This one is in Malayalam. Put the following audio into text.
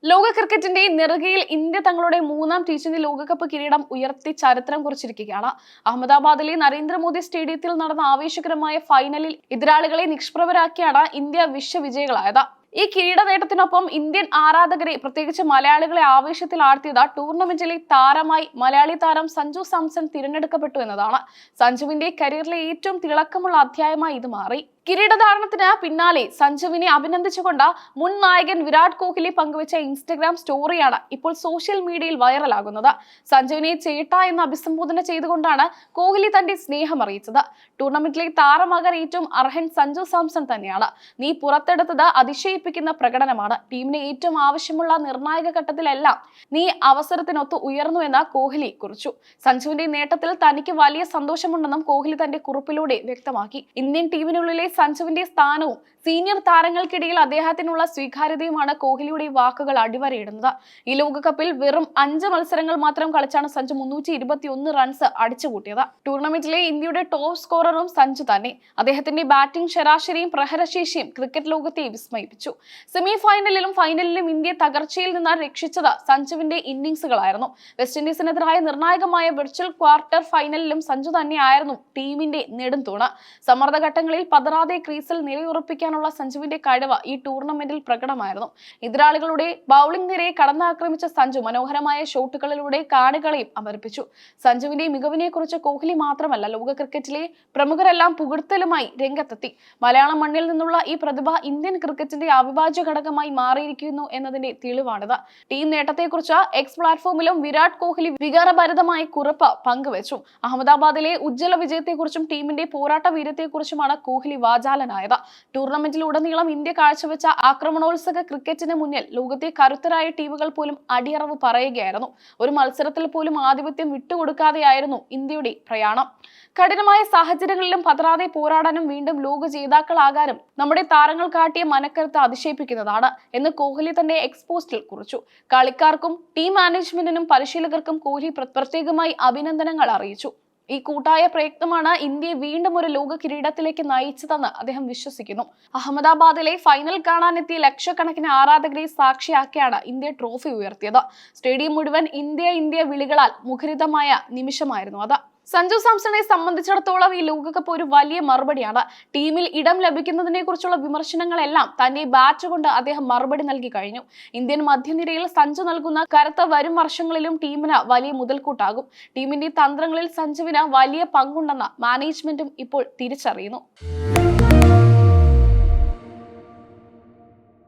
ലോക ക്രിക്കറ്റിന്റെ നെറുകയിൽ ഇന്ത്യ തങ്ങളുടെ മൂന്നാം T20 ലോകകപ്പ് കിരീടം ഉയർത്തി ചരിത്രം കുറിച്ചിരിക്കുകയാണ്. അഹമ്മദാബാദിലെ നരേന്ദ്രമോദി സ്റ്റേഡിയത്തിൽ നടന്ന ആവേശകരമായ ഫൈനലിൽ എതിരാളികളെ നിഷ്പ്രഭരാക്കിയാണ് ഇന്ത്യ വിശ്വവിജയികളായത്. ഈ കിരീട നേട്ടത്തിനൊപ്പം ഇന്ത്യൻ ആരാധകരെ, പ്രത്യേകിച്ച് മലയാളികളെ ആവേശത്തിൽ ആഴ്ത്തിയത് ടൂർണമെന്റിലെ താരമായി മലയാളി താരം സഞ്ജു സാംസൺ തിരഞ്ഞെടുക്കപ്പെട്ടു എന്നതാണ്. സഞ്ജുവിന്റെ കരിയറിലെ ഏറ്റവും തിളക്കമുള്ള അധ്യായമായി ഇത് മാറി. കിരീടധാരണത്തിന് പിന്നാലെ സഞ്ജുവിനെ അഭിനന്ദിച്ചുകൊണ്ട് മുൻ നായകൻ വിരാട് കോഹ്ലി പങ്കുവച്ച ഇൻസ്റ്റഗ്രാം സ്റ്റോറിയാണ് ഇപ്പോൾ സോഷ്യൽ മീഡിയയിൽ വൈറലാകുന്നത്. സഞ്ജുവിനെ ചേട്ട എന്ന് അഭിസംബോധന ചെയ്തുകൊണ്ടാണ് കോഹ്ലി തന്റെ സ്നേഹം അറിയിച്ചത്. ടൂർണമെന്റിലെ താരമാകാൻ ഏറ്റവും അർഹൻ സഞ്ജു സാംസൺ തന്നെയാണ്. നീ പുറത്തെടുത്തത് അതിശയിപ്പിക്കുന്ന പ്രകടനമാണ്. ടീമിന് ഏറ്റവും ആവശ്യമുള്ള നിർണായക ഘട്ടത്തിലെല്ലാം നീ അവസരത്തിനൊത്ത് ഉയർന്നു എന്ന് കോഹ്ലി കുറിച്ചു. സഞ്ജുവിന്റെ നേട്ടത്തിൽ തനിക്ക് വലിയ സന്തോഷമുണ്ടെന്നും കോഹ്ലി തന്റെ കുറിപ്പിലൂടെ വ്യക്തമാക്കി. ഇന്ത്യൻ ടീമിനുള്ളിലെ സഞ്ജുവിന്റെ സ്ഥാനവും സീനിയർ താരങ്ങൾക്കിടയിൽ അദ്ദേഹത്തിനുള്ള സ്വീകാര്യതയുമാണ് കോഹ്ലിയുടെ വാക്കുകൾ അടിവരയിടുന്നത്. ഈ ലോകകപ്പിൽ വെറും 5 മത്സരങ്ങൾ മാത്രം കളിച്ചാണ് സഞ്ജു 321 റൺസ് അടിച്ചുകൂട്ടിയത്. ടൂർണമെന്റിലെ ഇന്ത്യയുടെ ടോപ്പ് സ്കോററും സഞ്ജു തന്നെ. അദ്ദേഹത്തിന്റെ ബാറ്റിംഗ് ശരാശരിയും പ്രഹരശേഷിയും ക്രിക്കറ്റ് ലോകത്തെ വിസ്മയിപ്പിച്ചു. സെമി ഫൈനലിലും ഫൈനലിലും ഇന്ത്യയെ തകർച്ചയിൽ നിന്ന് രക്ഷിച്ചത് സഞ്ജുവിന്റെ ഇന്നിംഗ്സുകളായിരുന്നു. വെസ്റ്റ് ഇൻഡീസിനെതിരായ നിർണായകമായ വിർച്വൽ ക്വാർട്ടർ ഫൈനലിലും സഞ്ജു തന്നെയായിരുന്നു ടീമിന്റെ നെടുംതൂണ്. സമ്മർദ്ദഘട്ടങ്ങളിൽ പതറാതെ ക്രീസിൽ നിലയുറപ്പിക്കാനുള്ള സഞ്ജുവിന്റെ കഴിവ് ഈ ടൂർണമെന്റിൽ പ്രകടമായിരുന്നു. എതിരാളികളുടെ ബൌളിംഗ് നിരയെ കടന്നാക്രമിച്ച സഞ്ജു മനോഹരമായ ഷോട്ടുകളിലൂടെ കാണികളെയും അമർപ്പിച്ചു. സഞ്ജുവിന്റെ മികവിനെ കുറിച്ച് കോഹ്ലി മാത്രമല്ല, ലോക ക്രിക്കറ്റിലെ പ്രമുഖരെല്ലാം പുകഴ്ത്തലുമായി രംഗത്തെത്തി. മലയാളം മണ്ണിൽ നിന്നുള്ള ഈ പ്രതിഭ ഇന്ത്യൻ ക്രിക്കറ്റിന്റെ അവിഭാജ്യ ഘടകമായി മാറിയിരിക്കുന്നു എന്നതിന്റെ തെളിവാണിത്. ടീം നേട്ടത്തെക്കുറിച്ച് എക്സ് പ്ലാറ്റ്ഫോമിലും വിരാട് കോഹ്ലി വികാരഭരിതമായി കുറിപ്പ് പങ്കുവച്ചു. അഹമ്മദാബാദിലെ ഉജ്ജ്വല വിജയത്തെക്കുറിച്ചും ടീമിന്റെ പോരാട്ട വീര്യത്തെക്കുറിച്ചുമാണ് കോഹ്ലി വാചാലനായത്. ടൂർണമെന്റിലുടനീളം ഇന്ത്യ കാഴ്ചവെച്ച ആക്രമണോത്സുക ക്രിക്കറ്റിന് മുന്നിൽ ലോകത്തെ കരുത്തരായ ടീമുകൾ പോലും അടിയറവ് പറയുകയായിരുന്നു. ഒരു മത്സരത്തിൽ പോലും ആധിപത്യം വിട്ടുകൊടുക്കാതെയായിരുന്നു ഇന്ത്യയുടെ പ്രയാണം. കഠിനമായ സാഹചര്യങ്ങളിലും പതറാതെ പോരാടാനും വീണ്ടും ലോക ജേതാക്കളാകാനും നമ്മുടെ താരങ്ങൾ കാട്ടിയ മനക്കരുത്ത് അതിശയിപ്പിക്കുന്നതാണ് എന്ന് കോഹ്ലി തന്റെ എക്സ് പോസ്റ്റിൽ കുറിച്ചു. കളിക്കാർക്കും ടീം മാനേജ്മെന്റിനും പരിശീലകർക്കും കോഹ്ലി പ്രത്യേകമായി അഭിനന്ദനങ്ങൾ അറിയിച്ചു. ഈ കൂട്ടായ പ്രയത്നമാണ് ഇന്ത്യയെ വീണ്ടും ഒരു ലോക കിരീടത്തിലേക്ക് നയിച്ചതെന്ന് അദ്ദേഹം വിശ്വസിക്കുന്നു. അഹമ്മദാബാദിലെ ഫൈനൽ കാണാനെത്തിയ ലക്ഷക്കണക്കിന് ആരാധകരെ സാക്ഷിയാക്കിയാണ് ഇന്ത്യ ട്രോഫി ഉയർത്തിയത്. സ്റ്റേഡിയം മുഴുവൻ ഇന്ത്യ വിളികളാൽ മുഖരിതമായ നിമിഷമായിരുന്നു അത്. സഞ്ജു സാംസണെ സംബന്ധിച്ചിടത്തോളം ഈ ലോകകപ്പ് ഒരു വലിയ മറുപടിയാണ്. ടീമിൽ ഇടം ലഭിക്കുന്നതിനെ കുറിച്ചുള്ള വിമർശനങ്ങളെല്ലാം തന്റെ ബാറ്റ് കൊണ്ട് അദ്ദേഹം മറുപടി നൽകി കഴിഞ്ഞു. ഇന്ത്യൻ മധ്യനിരയിൽ സഞ്ജു നൽകുന്ന കരുത്ത് വരും വർഷങ്ങളിലും ടീമിന് വലിയ മുതൽക്കൂട്ടാകും. ടീമിന്റെ തന്ത്രങ്ങളിൽ സഞ്ജുവിന് വലിയ പങ്കുണ്ടെന്ന് മാനേജ്മെന്റും ഇപ്പോൾ തിരിച്ചറിയുന്നു.